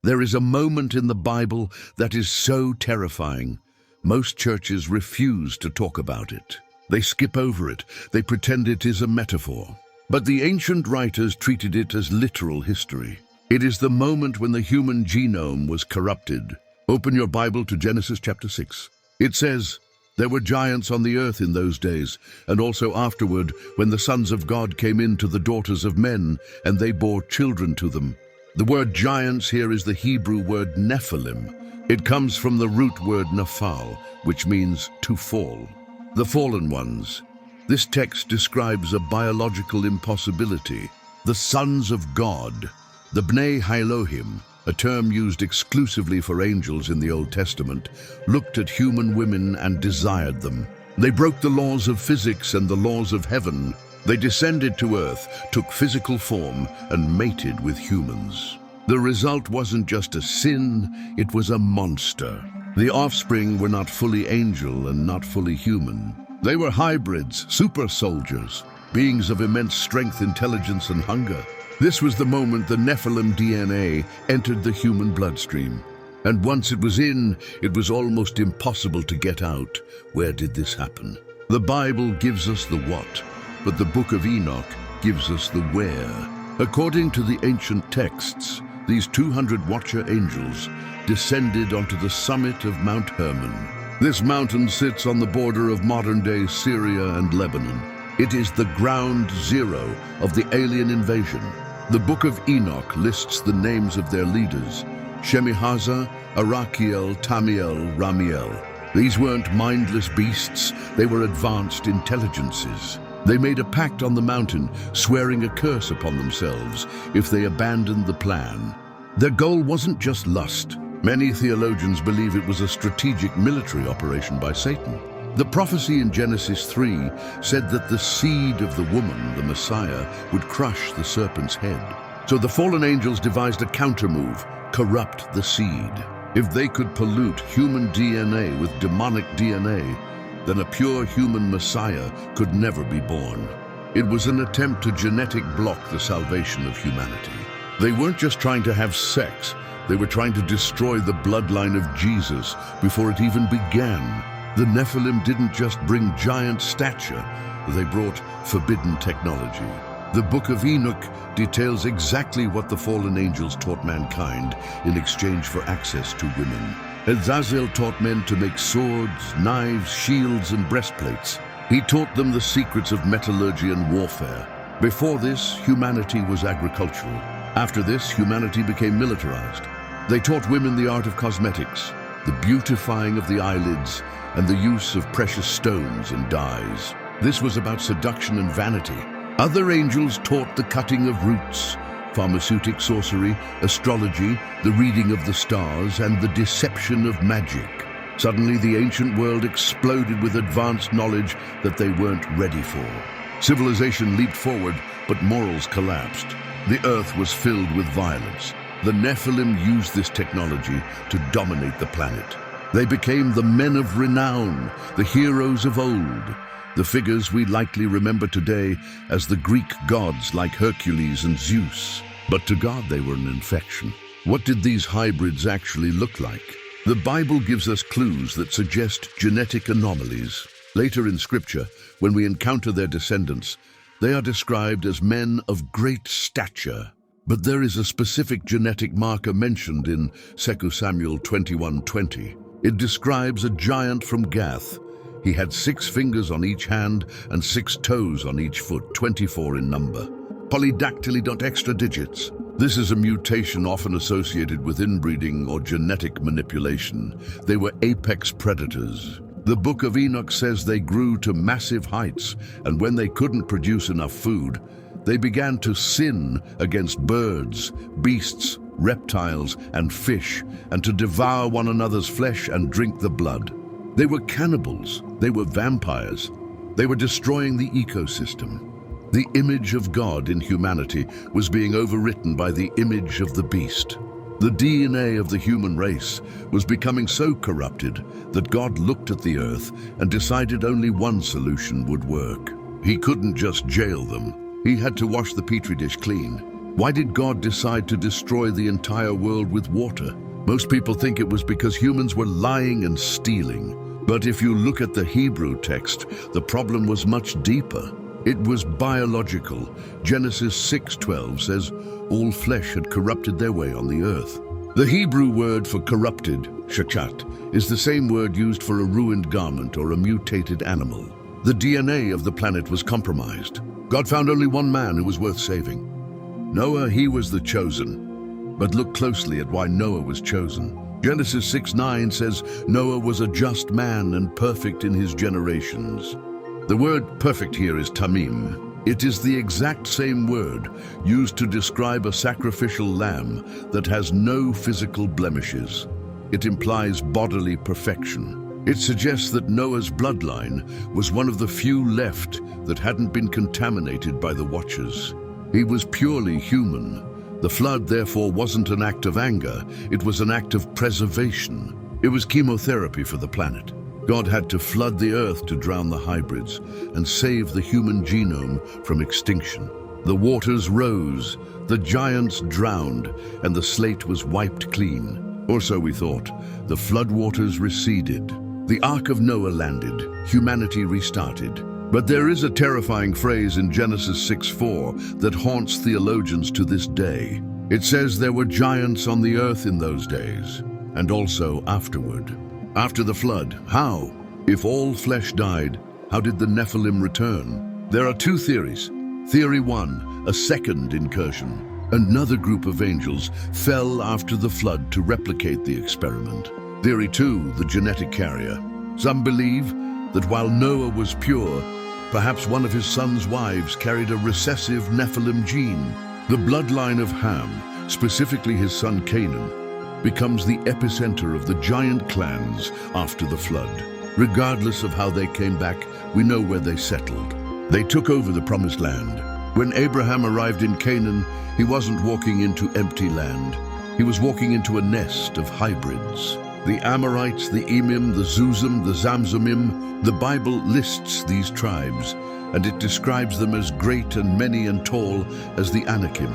There is a moment in the Bible that is so terrifying. Most churches refuse to talk about it. They skip over it. They pretend it is a metaphor. But the ancient writers treated it as literal history. It is the moment when the human genome was corrupted. Open your Bible to Genesis chapter 6. It says, "There were giants on the earth in those days, and also afterward, when the sons of God came in to the daughters of men, and they bore children to them." The word giants here is the Hebrew word Nephilim. It comes from the root word naphal, which means to fall. The fallen ones. This text describes a biological impossibility. The sons of God, the Bnei Elohim, a term used exclusively for angels in the Old Testament, looked at human women and desired them. They broke the laws of physics and the laws of heaven. They descended to earth, took physical form, and mated with humans. The result wasn't just a sin, it was a monster. The offspring were not fully angel and not fully human. They were hybrids, super soldiers, beings of immense strength, intelligence, and hunger. This was the moment the Nephilim DNA entered the human bloodstream. And once it was in, it was almost impossible to get out. Where did this happen? The Bible gives us the what, but the book of Enoch gives us the where. According to the ancient texts, these 200 watcher angels descended onto the summit of Mount Hermon. This mountain sits on the border of modern-day Syria and Lebanon. It is the ground zero of the alien invasion. The book of Enoch lists the names of their leaders: Shemihaza, Arakiel, Tamiel, Ramiel. These weren't mindless beasts, they were advanced intelligences. They made a pact on the mountain, swearing a curse upon themselves if they abandoned the plan. Their goal wasn't just lust. Many theologians believe it was a strategic military operation by Satan. The prophecy in Genesis 3 said that the seed of the woman, the Messiah, would crush the serpent's head. So the fallen angels devised a countermove: corrupt the seed. If they could pollute human DNA with demonic DNA, then a pure human Messiah could never be born. It was an attempt to genetic block the salvation of humanity. They weren't just trying to have sex, they were trying to destroy the bloodline of Jesus before it even began. The Nephilim didn't just bring giant stature, they brought forbidden technology. The book of Enoch details exactly what the fallen angels taught mankind in exchange for access to women. Azazel taught men to make swords, knives, shields, and breastplates. He taught them the secrets of metallurgy and warfare. Before this, humanity was agricultural. After this, humanity became militarized. They taught women the art of cosmetics, the beautifying of the eyelids, and the use of precious stones and dyes. This was about seduction and vanity. Other angels taught the cutting of roots, pharmaceutic sorcery, astrology, the reading of the stars, and the deception of magic. Suddenly, the ancient world exploded with advanced knowledge that they weren't ready for. Civilization leaped forward, but morals collapsed. The earth was filled with violence. The Nephilim used this technology to dominate the planet. They became the men of renown, the heroes of old, the figures we likely remember today as the Greek gods like Hercules and Zeus. But to God, they were an infection. What did these hybrids actually look like? The Bible gives us clues that suggest genetic anomalies. Later in Scripture, when we encounter their descendants, they are described as men of great stature. But there is a specific genetic marker mentioned in 2 Samuel 21:20. It describes a giant from Gath. He had 6 fingers on each hand and 6 toes on each foot, 24 in number. Polydactyly, extra digits. This is a mutation often associated with inbreeding or genetic manipulation. They were apex predators. The book of Enoch says they grew to massive heights, and when they couldn't produce enough food, they began to sin against birds, beasts, reptiles, and fish, and to devour one another's flesh and drink the blood. They were cannibals. They were vampires. They were destroying the ecosystem. The image of God in humanity was being overwritten by the image of the beast. The DNA of the human race was becoming so corrupted that God looked at the earth and decided only one solution would work. He couldn't just jail them. He had to wash the petri dish clean. Why did God decide to destroy the entire world with water? Most people think it was because humans were lying and stealing. But if you look at the Hebrew text, the problem was much deeper. It was biological. Genesis 6:12 says, all flesh had corrupted their way on the earth. The Hebrew word for corrupted, shachat, is the same word used for a ruined garment or a mutated animal. The DNA of the planet was compromised. God found only one man who was worth saving. Noah, he was the chosen. But look closely at why Noah was chosen. Genesis 6:9 says, Noah was a just man and perfect in his generations. The word perfect here is tamim. It is the exact same word used to describe a sacrificial lamb that has no physical blemishes. It implies bodily perfection. It suggests that Noah's bloodline was one of the few left that hadn't been contaminated by the Watchers. He was purely human. The flood, therefore, wasn't an act of anger. It was an act of preservation. It was chemotherapy for the planet. God had to flood the earth to drown the hybrids and save the human genome from extinction. The waters rose, the giants drowned, and the slate was wiped clean. Or so we thought. The floodwaters receded. The Ark of Noah landed. Humanity restarted. But there is a terrifying phrase in Genesis 6:4 that haunts theologians to this day. It says there were giants on the earth in those days, and also afterward. After the flood, how? If all flesh died, how did the Nephilim return? There are two theories. Theory 1, a second incursion. Another group of angels fell after the flood to replicate the experiment. Theory 2, the genetic carrier. Some believe that while Noah was pure, perhaps one of his son's wives carried a recessive Nephilim gene. The bloodline of Ham, specifically his son Canaan, becomes the epicenter of the giant clans after the flood. Regardless of how they came back, we know where they settled. They took over the promised land. When Abraham arrived in Canaan, he wasn't walking into empty land. He was walking into a nest of hybrids. The Amorites, the Emim, the Zuzim, the Zamzumim. The Bible lists these tribes, and it describes them as great and many and tall as the Anakim.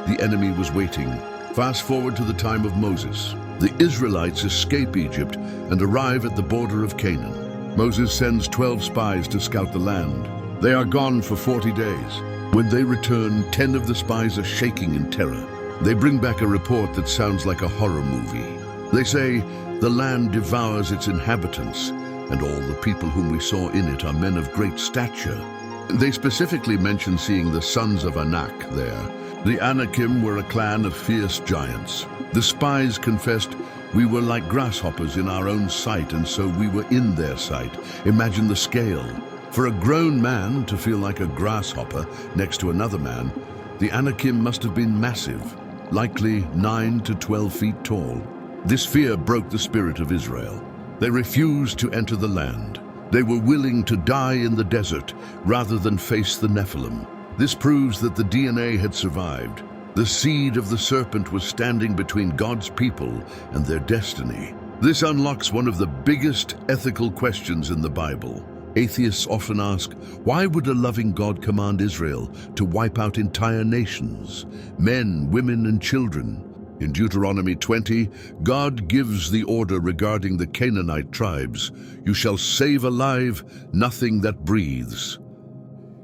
The enemy was waiting. Fast forward to the time of Moses. The Israelites escape Egypt and arrive at the border of Canaan. Moses sends 12 spies to scout the land. They are gone for 40 days. When they return, 10 of the spies are shaking in terror. They bring back a report that sounds like a horror movie. They say, the land devours its inhabitants, and all the people whom we saw in it are men of great stature. They specifically mention seeing the sons of Anak there. The Anakim were a clan of fierce giants. The spies confessed, we were like grasshoppers in our own sight, and so we were in their sight. Imagine the scale. For a grown man to feel like a grasshopper next to another man, the Anakim must have been massive, likely 9 to 12 feet tall. This fear broke the spirit of Israel. They refused to enter the land. They were willing to die in the desert rather than face the Nephilim. This proves that the DNA had survived. The seed of the serpent was standing between God's people and their destiny. This unlocks one of the biggest ethical questions in the Bible. Atheists often ask, why would a loving God command Israel to wipe out entire nations, men, women, and children? In Deuteronomy 20, God gives the order regarding the Canaanite tribes, you shall save alive nothing that breathes.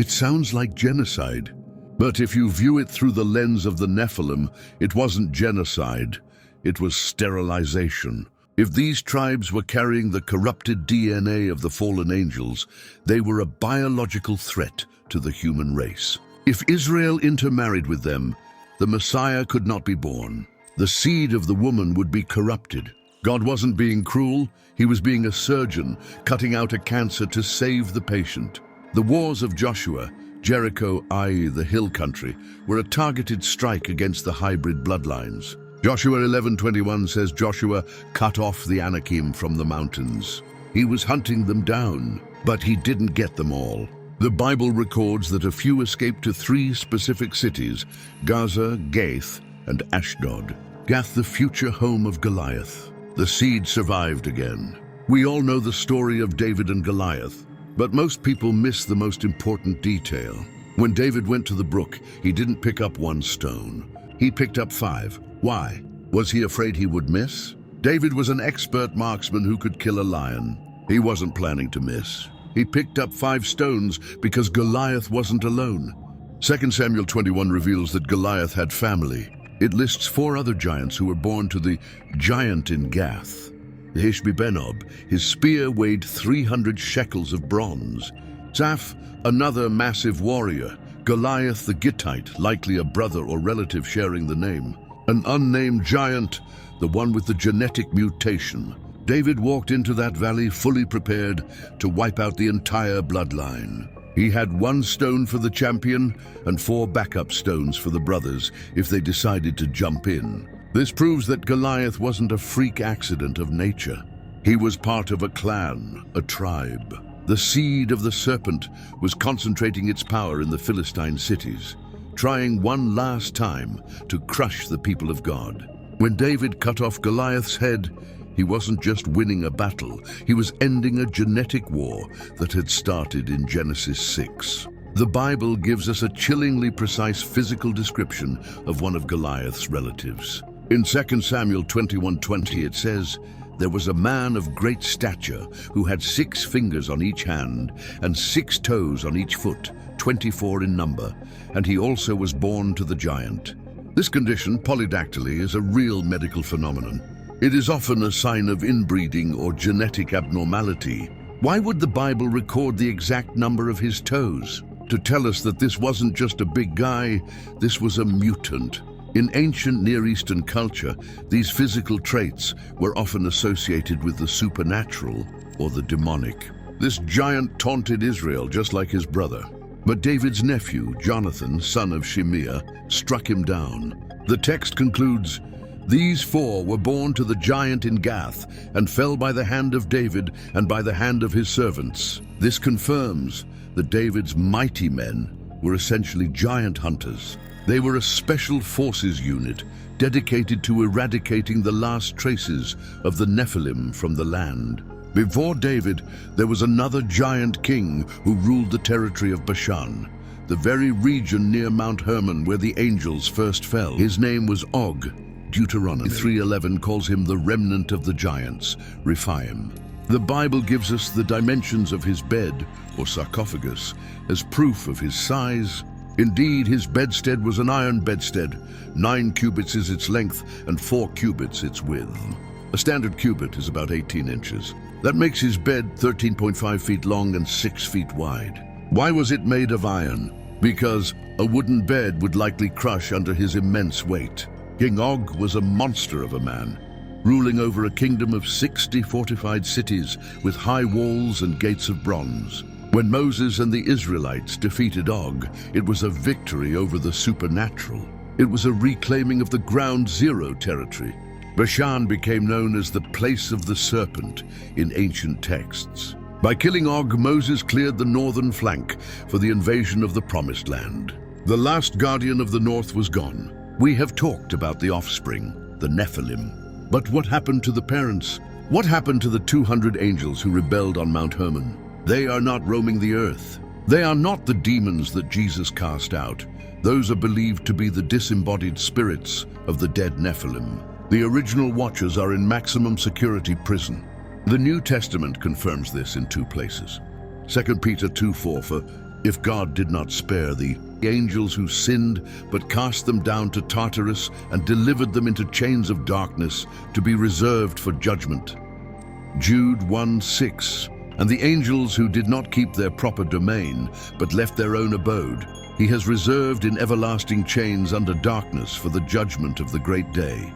It sounds like genocide, but if you view it through the lens of the Nephilim, it wasn't genocide, it was sterilization. If these tribes were carrying the corrupted DNA of the fallen angels, they were a biological threat to the human race. If Israel intermarried with them, the Messiah could not be born. The seed of the woman would be corrupted. God wasn't being cruel, he was being a surgeon, cutting out a cancer to save the patient. The wars of Joshua, Jericho, i.e. the hill country, were a targeted strike against the hybrid bloodlines. Joshua 11:21 says Joshua cut off the Anakim from the mountains. He was hunting them down, but he didn't get them all. The Bible records that a few escaped to 3 specific cities, Gaza, Gath, and Ashdod. Gath, the future home of Goliath. The seed survived again. We all know the story of David and Goliath, but most people miss the most important detail. When David went to the brook, he didn't pick up one stone. He picked up 5. Why? Was he afraid he would miss? David was an expert marksman who could kill a lion. He wasn't planning to miss. He picked up 5 stones because Goliath wasn't alone. 2 Samuel 21 reveals that Goliath had family. It lists 4 other giants who were born to the giant in Gath. The Ishbi-Benob, his spear weighed 300 shekels of bronze. Zaph, another massive warrior. Goliath the Gittite, likely a brother or relative sharing the name. An unnamed giant, the one with the genetic mutation. David walked into that valley fully prepared to wipe out the entire bloodline. He had 1 stone for the champion and 4 backup stones for the brothers if they decided to jump in. This proves that Goliath wasn't a freak accident of nature. He was part of a clan, a tribe. The seed of the serpent was concentrating its power in the Philistine cities, trying one last time to crush the people of God. When David cut off Goliath's head, he wasn't just winning a battle, he was ending a genetic war that had started in Genesis 6. The Bible gives us a chillingly precise physical description of one of Goliath's relatives. In 2 Samuel 21:20 it says, "There was a man of great stature who had 6 fingers on each hand and 6 toes on each foot, 24 in number, and he also was born to the giant." This condition, polydactyly, is a real medical phenomenon. It is often a sign of inbreeding or genetic abnormality. Why would the Bible record the exact number of his toes? To tell us that this wasn't just a big guy, this was a mutant. In ancient Near Eastern culture, these physical traits were often associated with the supernatural or the demonic. This giant taunted Israel just like his brother. But David's nephew, Jonathan, son of Shimeah, struck him down. The text concludes, "These 4 were born to the giant in Gath and fell by the hand of David and by the hand of his servants." This confirms that David's mighty men were essentially giant hunters. They were a special forces unit dedicated to eradicating the last traces of the Nephilim from the land. Before David, there was another giant king who ruled the territory of Bashan, the very region near Mount Hermon where the angels first fell. His name was Og. Deuteronomy 3:11 calls him the remnant of the giants, Rephaim. The Bible gives us the dimensions of his bed, or sarcophagus, as proof of his size. Indeed, his bedstead was an iron bedstead. 9 cubits is its length and 4 cubits its width. A standard cubit is about 18 inches. That makes his bed 13.5 feet long and 6 feet wide. Why was it made of iron? Because a wooden bed would likely crush under his immense weight. King Og was a monster of a man, ruling over a kingdom of 60 fortified cities with high walls and gates of bronze. When Moses and the Israelites defeated Og, it was a victory over the supernatural. It was a reclaiming of the ground zero territory. Bashan became known as the place of the serpent in ancient texts. By killing Og, Moses cleared the northern flank for the invasion of the Promised Land. The last guardian of the north was gone. We have talked about the offspring, the Nephilim. But what happened to the parents? What happened to the 200 angels who rebelled on Mount Hermon? They are not roaming the earth. They are not the demons that Jesus cast out. Those are believed to be the disembodied spirits of the dead Nephilim. The original Watchers are in maximum security prison. The New Testament confirms this in 2 places. 2 Peter 2:4, for if God did not spare the angels who sinned, but cast them down to Tartarus and delivered them into chains of darkness to be reserved for judgment. Jude 1:6, and the angels who did not keep their proper domain, but left their own abode, he has reserved in everlasting chains under darkness for the judgment of the great day.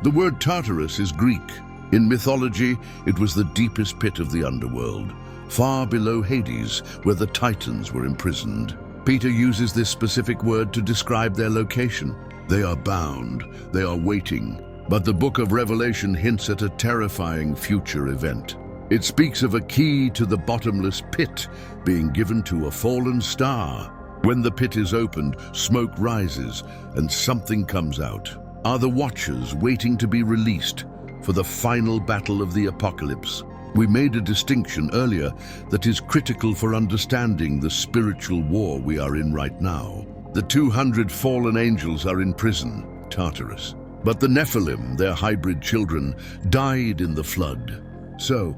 The word Tartarus is Greek. In mythology, it was the deepest pit of the underworld, far below Hades, where the Titans were imprisoned. Peter uses this specific word to describe their location. They are bound, they are waiting, but the book of Revelation hints at a terrifying future event. It speaks of a key to the bottomless pit being given to a fallen star. When the pit is opened, smoke rises and something comes out. Are the Watchers waiting to be released for the final battle of the apocalypse? We made a distinction earlier that is critical for understanding the spiritual war we are in right now. The 200 fallen angels are in prison, Tartarus. But the Nephilim, their hybrid children, died in the flood. So,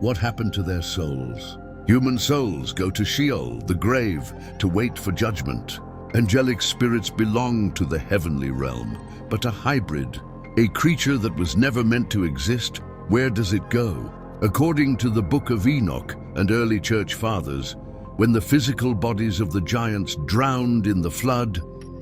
what happened to their souls? Human souls go to Sheol, the grave, to wait for judgment. Angelic spirits belong to the heavenly realm, but a hybrid, a creature that was never meant to exist, where does it go? According to the Book of Enoch and early church fathers, when the physical bodies of the giants drowned in the flood,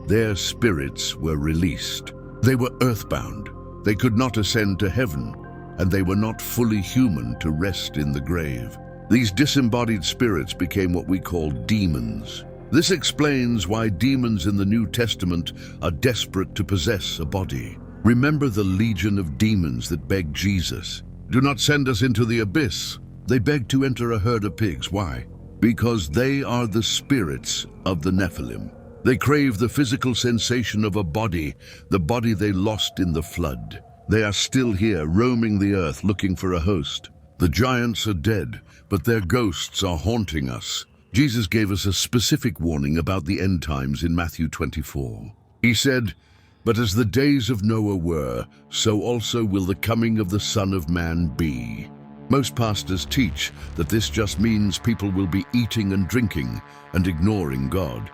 their spirits were released. They were earthbound. They could not ascend to heaven, and they were not fully human to rest in the grave. These disembodied spirits became what we call demons. This explains why demons in the New Testament are desperate to possess a body. Remember the legion of demons that begged Jesus, "Do not send us into the abyss." They begged to enter a herd of pigs. Why? Because they are the spirits of the Nephilim. They crave the physical sensation of a body, the body they lost in the flood. They are still here, roaming the earth, looking for a host. The giants are dead, but their ghosts are haunting us. Jesus gave us a specific warning about the end times in Matthew 24. He said, "But as the days of Noah were, so also will the coming of the Son of Man be." Most pastors teach that this just means people will be eating and drinking and ignoring God.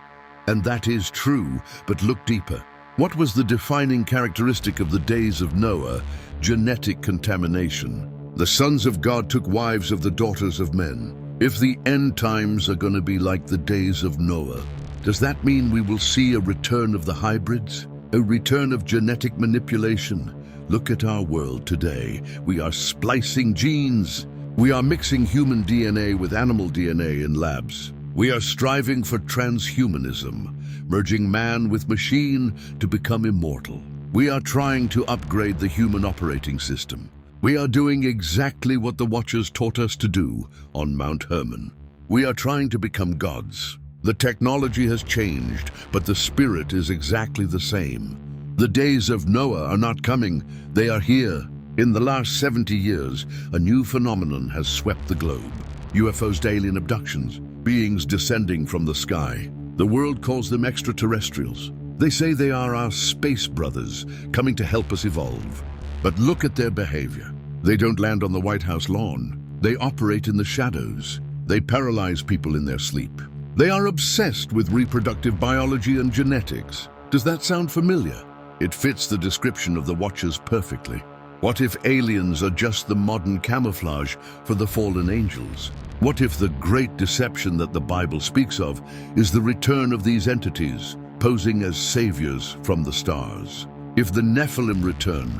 And that is true, but look deeper. What was the defining characteristic of the days of Noah? Genetic contamination. The sons of God took wives of the daughters of men. If the end times are going to be like the days of Noah, does that mean we will see a return of the hybrids? A return of genetic manipulation? Look at our world today. We are splicing genes. We are mixing human DNA with animal DNA in labs. We are striving for transhumanism, merging man with machine to become immortal. We are trying to upgrade the human operating system. We are doing exactly what the Watchers taught us to do on Mount Hermon. We are trying to become gods. The technology has changed, but the spirit is exactly the same. The days of Noah are not coming, they are here. In the last 70 years, a new phenomenon has swept the globe. UFOs, alien abductions, beings descending from the sky. The world calls them extraterrestrials. They say they are our space brothers, coming to help us evolve. But look at their behavior. They don't land on the White House lawn. They operate in the shadows. They paralyze people in their sleep. They are obsessed with reproductive biology and genetics. Does that sound familiar? It fits the description of the Watchers perfectly. What if aliens are just the modern camouflage for the fallen angels? What if the great deception that the Bible speaks of is the return of these entities, posing as saviors from the stars? If the Nephilim return,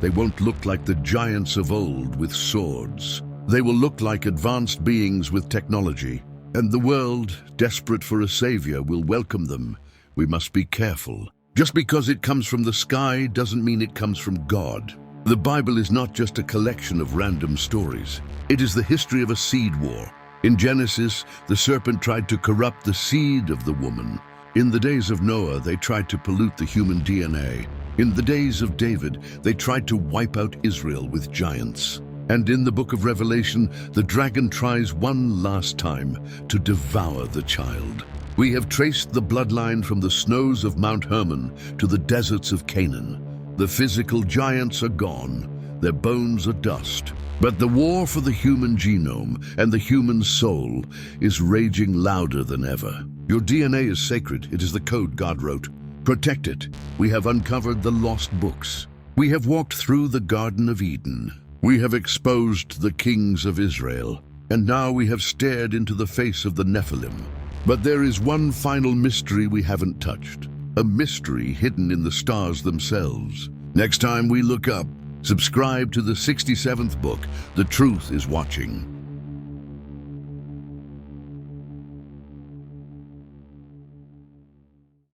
they won't look like the giants of old with swords. They will look like advanced beings with technology, and the world, desperate for a savior, will welcome them. We must be careful. Just because it comes from the sky doesn't mean it comes from God. The Bible is not just a collection of random stories. It is the history of a seed war. In Genesis, the serpent tried to corrupt the seed of the woman. In the days of Noah, they tried to pollute the human DNA. In the days of David, they tried to wipe out Israel with giants. And in the book of Revelation, the dragon tries one last time to devour the child. We have traced the bloodline from the snows of Mount Hermon to the deserts of Canaan. The physical giants are gone, their bones are dust. But the war for the human genome and the human soul is raging louder than ever. Your DNA is sacred. It is the code God wrote. Protect it. We have uncovered the lost books. We have walked through the Garden of Eden. We have exposed the kings of Israel. And now we have stared into the face of the Nephilim. But there is one final mystery we haven't touched. A mystery hidden in the stars themselves. Next time we look up, subscribe to the 67th book, The Truth is Watching.